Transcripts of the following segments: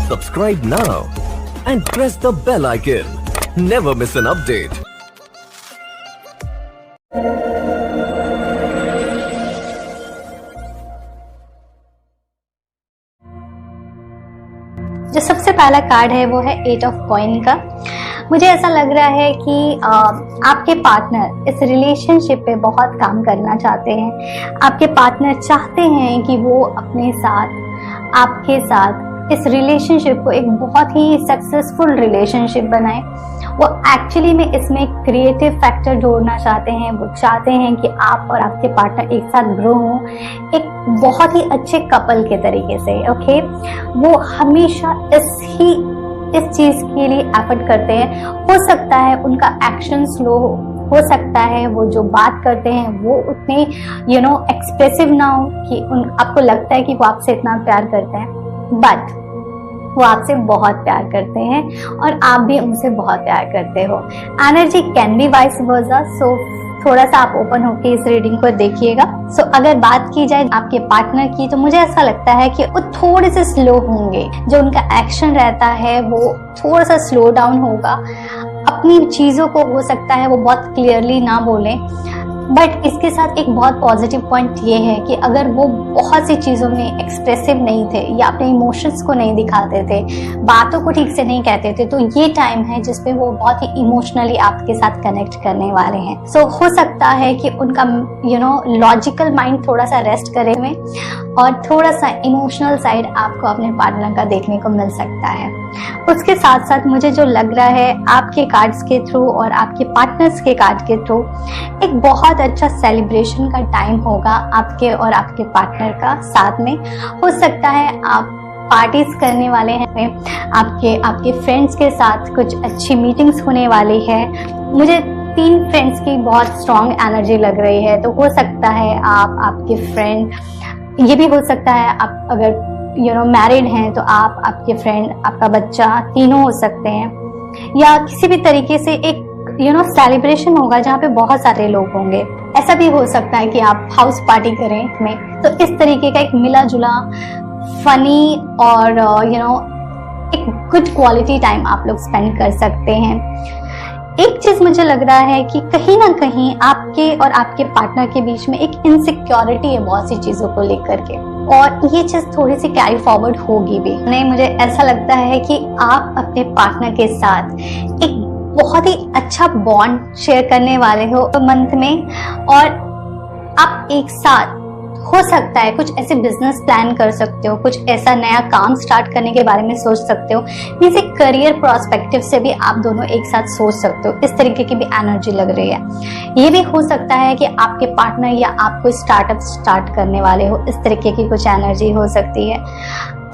Subscribe now and press the bell icon. Never miss an update. जो सबसे पहला card है वो है 8 ऑफ कॉइन का। मुझे ऐसा लग रहा है कि आपके पार्टनर इस रिलेशनशिप पे बहुत काम करना चाहते हैं। आपके पार्टनर चाहते हैं कि वो अपने साथ, आपके साथ इस रिलेशनशिप को एक बहुत ही सक्सेसफुल रिलेशनशिप बनाए। वो एक्चुअली में इसमें क्रिएटिव फैक्टर जोड़ना चाहते हैं। वो चाहते हैं कि आप और आपके पार्टनर एक साथ ग्रो हों एक बहुत ही अच्छे कपल के तरीके से। ओके, वो हमेशा इस चीज के लिए एफर्ट करते हैं। हो सकता है उनका एक्शन स्लो हो सकता है वो जो बात करते हैं वो उतने एक्सप्रेसिव ना हो कि आपको लगता है कि वो आपसे इतना प्यार करते हैं, बट वो आपसे बहुत प्यार करते हैं और आप भी उनसे बहुत प्यार करते हो। Energy can be vice versa, so थोड़ा सा आप ओपन होके इस रीडिंग को देखिएगा। सो अगर बात की जाए आपके पार्टनर की, तो मुझे ऐसा लगता है कि वो थोड़े से स्लो होंगे। जो उनका एक्शन रहता है वो थोड़ा सा स्लो डाउन होगा। अपनी चीजों को हो सकता है वो बहुत क्लियरली ना बोलें, बट इसके साथ एक बहुत पॉजिटिव पॉइंट ये है कि अगर वो बहुत सी चीज़ों में एक्सप्रेसिव नहीं थे या अपने इमोशंस को नहीं दिखाते थे, बातों को ठीक से नहीं कहते थे, तो ये टाइम है जिसपे वो बहुत ही इमोशनली आपके साथ कनेक्ट करने वाले हैं। सो हो सकता है कि उनका लॉजिकल माइंड थोड़ा सा रेस्ट करे में और थोड़ा सा इमोशनल साइड आपको अपने पार्टनर का देखने को मिल सकता है। उसके साथ साथ मुझे जो लग रहा है आपके कार्ड्स के थ्रू और आपके पार्टनर्स के कार्ड के थ्रू एक बहुत अच्छा सेलिब्रेशन का टाइम होगा आपके और आपके पार्टनर का साथ में। हो सकता है आप पार्टीज करने वाले हैं, आपके फ्रेंड्स के साथ कुछ अच्छी मीटिंग्स होने वाली है। मुझे 3 फ्रेंड्स की बहुत स्ट्रॉन्ग एनर्जी लग रही है, तो हो सकता है आपके फ्रेंड, ये भी हो सकता है आप अगर मैरिड हैं तो आप, आपके फ्रेंड, आपका बच्चा, तीनों हो सकते हैं। या किसी भी तरीके से एक सेलिब्रेशन होगा जहाँ पे बहुत सारे लोग होंगे। ऐसा भी हो सकता है कि आप हाउस पार्टी करें में, तो इस तरीके का एक मिला जुला फनी और एक गुड क्वालिटी टाइम आप लोग स्पेंड कर सकते हैं। एक चीज मुझे लग रहा है कि कहीं ना कहीं आपके और आपके पार्टनर के बीच में एक इनसिक्योरिटी है बहुत सी चीजों को लेकर के, और ये चीज थोड़ी सी कैरी फॉरवर्ड होगी भी। नहीं, मुझे ऐसा लगता है कि आप अपने पार्टनर के साथ एक बहुत ही अच्छा बॉन्ड शेयर करने वाले हो मंथ में, और आप एक साथ हो सकता है कुछ ऐसे बिजनेस प्लान कर सकते हो, कुछ ऐसा नया काम स्टार्ट करने के बारे में सोच सकते हो। मींस एक करियर प्रोस्पेक्टिव से भी आप दोनों एक साथ सोच सकते हो। इस तरीके की भी एनर्जी लग रही है। ये भी हो सकता है कि आपके पार्टनर या आप कोई स्टार्टअप स्टार्ट करने वाले हो, इस तरीके की कुछ एनर्जी हो सकती है।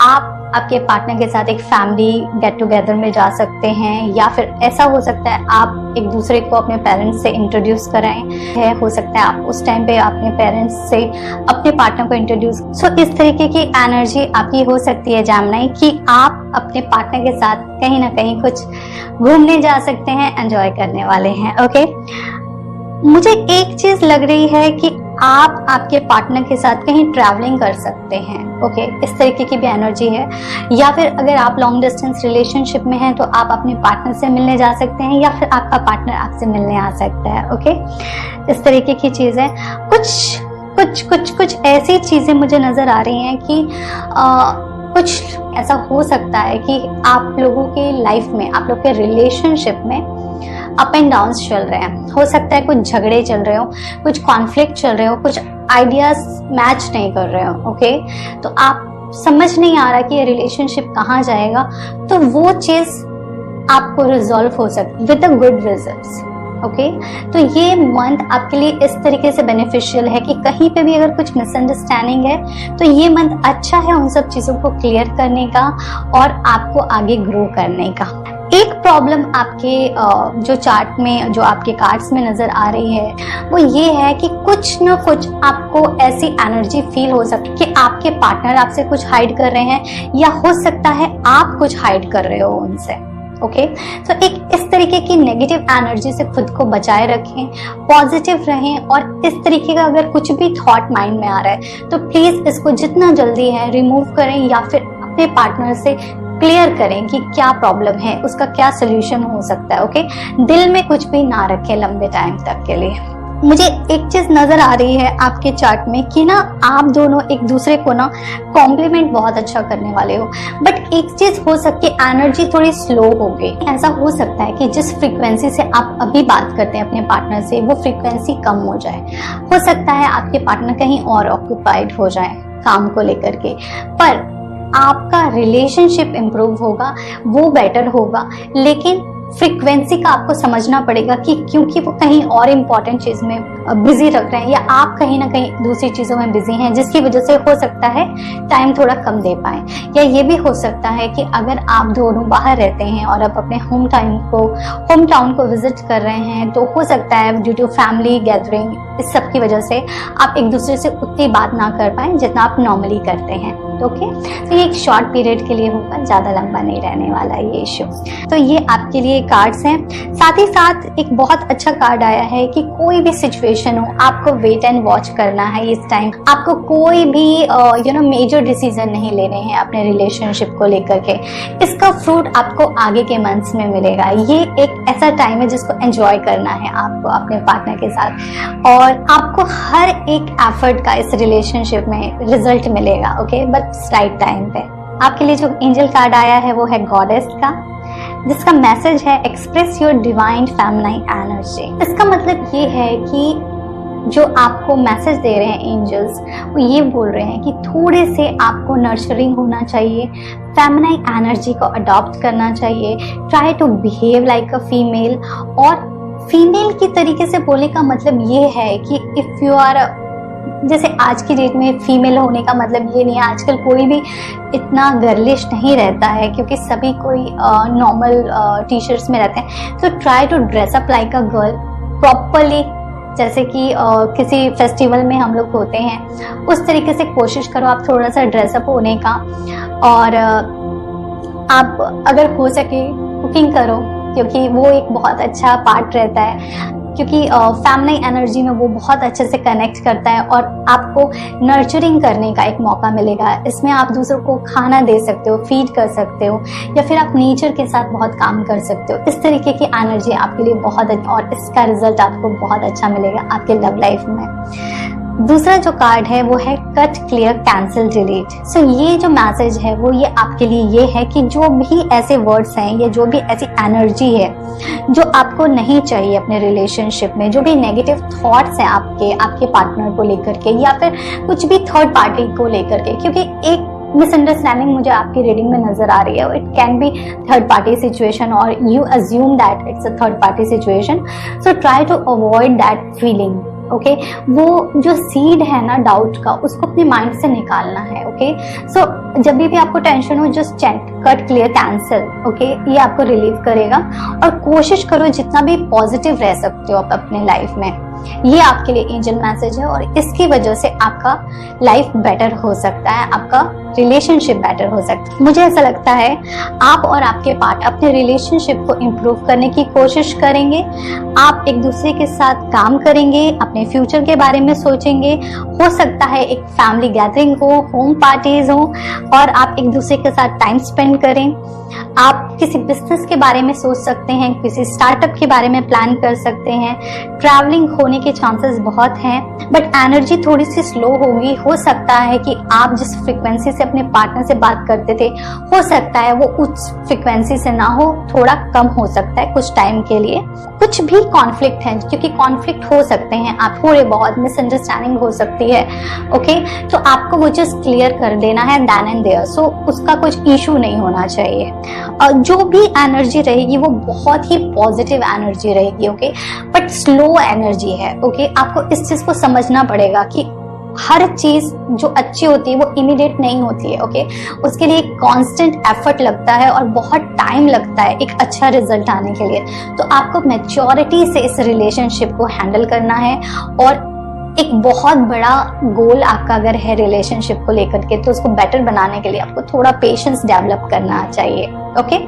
आप आपके पार्टनर के साथ एक फैमिली गेट टुगेदर में जा सकते हैं, या फिर ऐसा हो सकता है आप एक दूसरे को अपने पेरेंट्स से इंट्रोड्यूस कराएं। हो सकता है आप उस टाइम पे अपने पेरेंट्स से अपने पार्टनर को इंट्रोड्यूस। सो इस तरीके की एनर्जी आपकी हो सकती है जामनाई, कि आप अपने पार्टनर के साथ कहीं ना कहीं कुछ घूमने जा सकते हैं, एंजॉय करने वाले हैं। ओके, मुझे एक चीज लग रही है कि आप आपके पार्टनर के साथ कहीं ट्रैवलिंग कर सकते हैं। ओके, इस तरीके की भी एनर्जी है। या फिर अगर आप लॉन्ग डिस्टेंस रिलेशनशिप में हैं तो आप अपने पार्टनर से मिलने जा सकते हैं, या फिर आपका पार्टनर आपसे मिलने आ सकता है। ओके, इस तरीके की चीजें, कुछ ऐसी चीजें मुझे नजर आ रही हैं कि कुछ ऐसा हो सकता है कि आप लोगों के लाइफ में, आप लोग के रिलेशनशिप में अप एंड डाउन चल रहे हैं। हो सकता है कुछ झगड़े चल रहे हो, कुछ कॉन्फ्लिक्ट चल रहे हो, कुछ आइडियाज मैच नहीं कर रहे हो। ओके, तो आप समझ नहीं आ रहा कि ये रिलेशनशिप कहाँ जाएगा, तो वो चीज आपको रिजॉल्व हो सकती है with a good results. Okay, तो ये मंथ आपके लिए इस तरीके से बेनिफिशियल है कि कहीं पे भी अगर कुछ मिसअंडरस्टैंडिंग है तो ये मंथ अच्छा है उन सब चीजों को क्लियर करने का और आपको आगे ग्रो करने का। एक प्रॉब्लम आपके जो चार्ट में, जो आपके कार्ड्स में नजर आ रही है, वो ये है कि कुछ ना कुछ आपको ऐसी एनर्जी फील हो सकती है कि आपके पार्टनर आपसे कुछ हाइड कर रहे हैं, या हो सकता है आप कुछ हाइड कर रहे हो उनसे। ओके, तो एक इस तरीके की नेगेटिव एनर्जी से खुद को बचाए रखें, पॉजिटिव रहें, और इस तरीके का अगर कुछ भी थॉट माइंड में आ रहा है तो प्लीज इसको जितना जल्दी है रिमूव करें, या फिर अपने पार्टनर से क्लियर करें कि क्या प्रॉब्लम है, उसका क्या सोल्यूशन हो सकता है। ओके, दिल में कुछ भी ना रखें लंबे टाइम तक के लिए। मुझे एक चीज नजर आ रही है आपके चार्ट में कि ना आप दोनों एक दूसरे को ना कॉम्प्लीमेंट बहुत अच्छा करने वाले हो, बट एक चीज हो सकती है एनर्जी थोड़ी स्लो हो गई। ऐसा हो सकता है कि जिस फ्रीक्वेंसी से आप अभी बात करते हैं अपने पार्टनर से, वो फ्रीक्वेंसी कम हो जाए। हो सकता है आपके पार्टनर कहीं और ऑक्यूपाइड हो जाए काम को लेकर के, पर आपका रिलेशनशिप इम्प्रूव होगा, वो बेटर होगा। लेकिन फ्रीक्वेंसी का आपको समझना पड़ेगा कि क्योंकि वो कहीं और इम्पोर्टेंट चीज में बिजी रख रहे हैं या आप कहीं ना कहीं दूसरी चीजों में बिजी हैं, जिसकी वजह से हो सकता है टाइम थोड़ा कम दे पाए। या ये भी हो सकता है कि अगर आप दोनों बाहर रहते हैं और आप अपने होम टाउन को विजिट कर रहे हैं, तो हो सकता है ड्यू टू फैमिली गैदरिंग, इस सब की वजह से आप एक दूसरे से उतनी बात ना कर पाए जितना आप नॉर्मली करते हैं। ओके, तो ये एक शॉर्ट पीरियड के लिए होगा, ज्यादा लंबा नहीं रहने वाला ये इश्यू। तो ये आपके लिए कार्ड्स हैं। साथ ही साथ एक बहुत अच्छा कार्ड आया है कि कोई भी सिचुएशन हो, आपको वेट एंड वॉच करना है इस टाइम। आपको कोई भी मेजर डिसीजन नहीं लेने हैं अपने रिलेशनशिप को लेकर के। इसका फ्रूट आपको आगे के मंथ्स में मिलेगा। ये एक ऐसा टाइम है जिसको एंजॉय करना है आपको अपने पार्टनर के साथ, और आपको हर एक एफर्ट का इस रिलेशनशिप में रिजल्ट मिलेगा। ओके, बट राइट टाइम पे। आपके लिए जो एंजल कार्ड आया है वो है गॉडेस का, जिसका मैसेज है express your divine feminine energy. इसका मतलब ये है कि जो आपको मैसेज दे रहे हैं एंजल्स, वो ये बोल रहे हैं कि थोड़े से आपको नर्चरिंग होना चाहिए, फेमिनाइन एनर्जी को अडॉप्ट करना चाहिए, try to behave like a female. और फीमेल की तरीके से बोलने का मतलब ये है कि इफ यू आर, जैसे आज की डेट में फीमेल होने का मतलब ये नहीं है, आजकल कोई भी इतना गर्लिश नहीं रहता है क्योंकि सभी कोई नॉर्मल टी शर्ट्स में रहते हैं। तो try to dress up like a girl properly, जैसे कि किसी फेस्टिवल में हम लोग होते हैं उस तरीके से कोशिश करो आप थोड़ा सा ड्रेसअप होने का। और आप अगर हो सके कुकिंग करो, क्योंकि वो एक बहुत अच्छा पार्ट रहता है, क्योंकि फेमिनिन एनर्जी में वो बहुत अच्छे से कनेक्ट करता है और आपको नर्चरिंग करने का एक मौका मिलेगा। इसमें आप दूसरों को खाना दे सकते हो, फीड कर सकते हो, या फिर आप नेचर के साथ बहुत काम कर सकते हो। इस तरीके की एनर्जी आपके लिए बहुत और इसका रिजल्ट आपको बहुत अच्छा मिलेगा आपके लव लाइफ में। दूसरा जो कार्ड है वो है कट, क्लियर, कैंसिल, डिलीट। सो ये जो मैसेज है वो ये आपके लिए ये है कि जो भी ऐसे वर्ड्स हैं या जो भी ऐसी एनर्जी है जो आपको नहीं चाहिए अपने रिलेशनशिप में, जो भी नेगेटिव थॉट्स हैं आपके पार्टनर को लेकर के या फिर कुछ भी थर्ड पार्टी को लेकर के, क्योंकि एक मिसअंडरस्टैंडिंग मुझे आपकी रीडिंग में नजर आ रही है। It can be third party situation और you assume that it's a third party situation. So try to avoid that feeling. Okay, वो जो सीड है ना डाउट का, उसको अपने माइंड से निकालना है। ओके, सो जब भी आपको टेंशन हो, just check cut, clear, cancel. Okay, ये आपको रिलीव करेगा और कोशिश करो जितना भी पॉजिटिव रह सकते हो आप अपने लाइफ में। ये आपके लिए एंजल मैसेज है और इसकी वजह से आपका लाइफ बेटर हो सकता है, आपका रिलेशनशिप बेटर हो सकता है। मुझे ऐसा लगता है आप और आपके पार्टनर अपने रिलेशनशिप को इम्प्रूव करने की कोशिश करेंगे। आप एक दूसरे के साथ काम करेंगे, अपने फ्यूचर के बारे में सोचेंगे। हो सकता है एक फैमिली गैदरिंग हो, होम पार्टीज हो और आप एक दूसरे के साथ टाइम स्पेंड करें। आप किसी बिजनेस के बारे में सोच सकते हैं, किसी स्टार्टअप के बारे में प्लान कर सकते हैं। ट्रैवलिंग होने के चांसेस बहुत हैं, बट एनर्जी थोड़ी सी स्लो होगी। हो सकता है कि आप जिस फ्रीक्वेंसी से अपने पार्टनर से बात करते थे, हो सकता है वो उस फ्रीक्वेंसी से ना हो, थोड़ा कम हो सकता है कुछ टाइम के लिए। कुछ भी कॉन्फ्लिक्ट है, क्योंकि कॉन्फ्लिक्ट हो सकते हैं, आप थोड़े बहुत मिसअंडरस्टैंडिंग हो सकती है। ओके, तो आपको वो जस्ट क्लियर कर देना है देन एंड देयर। सो उसका कुछ इशू नहीं होना चाहिए। जो भी एनर्जी रहेगी वो बहुत ही पॉजिटिव एनर्जी रहेगी। ओके, बट स्लो एनर्जी है। ओके, आपको इस चीज को समझना पड़ेगा कि हर चीज जो अच्छी होती है वो इमीडिएट नहीं होती है। ओके, उसके लिए एक कांस्टेंट एफर्ट लगता है और बहुत टाइम लगता है एक अच्छा रिजल्ट आने के लिए। तो आपको मैच्योरिटी से इस रिलेशनशिप को हैंडल करना है और एक बहुत बड़ा गोल आपका अगर है रिलेशनशिप को लेकर के, तो उसको बेटर बनाने के लिए आपको थोड़ा पेशेंस डेवलप करना चाहिए। ओके,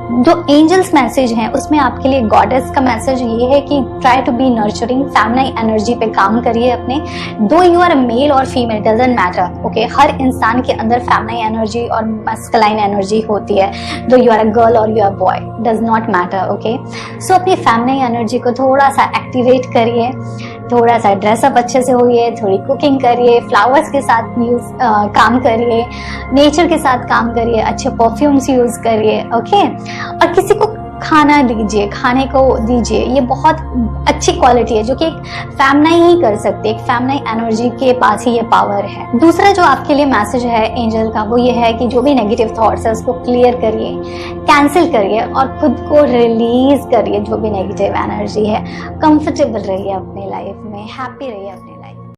जो एंजल्स मैसेज हैं उसमें आपके लिए गॉडेस का मैसेज ये है कि try to be nurturing, feminine energy पे काम करिए अपने। दो यू आर मेल और फीमेल डजंट मैटर, ओके। हर इंसान के अंदर फेमिनिन एनर्जी और मस्कुलाइन एनर्जी होती है, though you are a girl और you are boy, does not matter, okay. So अपनी फेमिनिन एनर्जी को थोड़ा सा एक्टिवेट करिए, थोड़ा सा ड्रेसअप अच्छे से होइए, थोड़ी कुकिंग करिए, फ्लावर्स के साथ काम करिए, नेचर के साथ काम करिए, अच्छे परफ्यूम्स यूज करिए, ओके। और किसी को खाना दीजिए, खाने को दीजिए, ये बहुत अच्छी क्वालिटी है जो कि एक फेमिनिन ही कर सकती है, एक फेमिनिन एनर्जी के पास ही ये पावर है। दूसरा जो आपके लिए मैसेज है एंजल का वो ये है कि जो भी नेगेटिव थॉट्स है उसको क्लियर करिए, कैंसिल करिए और खुद को रिलीज करिए। जो भी नेगेटिव एनर्जी है, कंफर्टेबल रहिए अपनी लाइफ में, हैप्पी रहिए अपने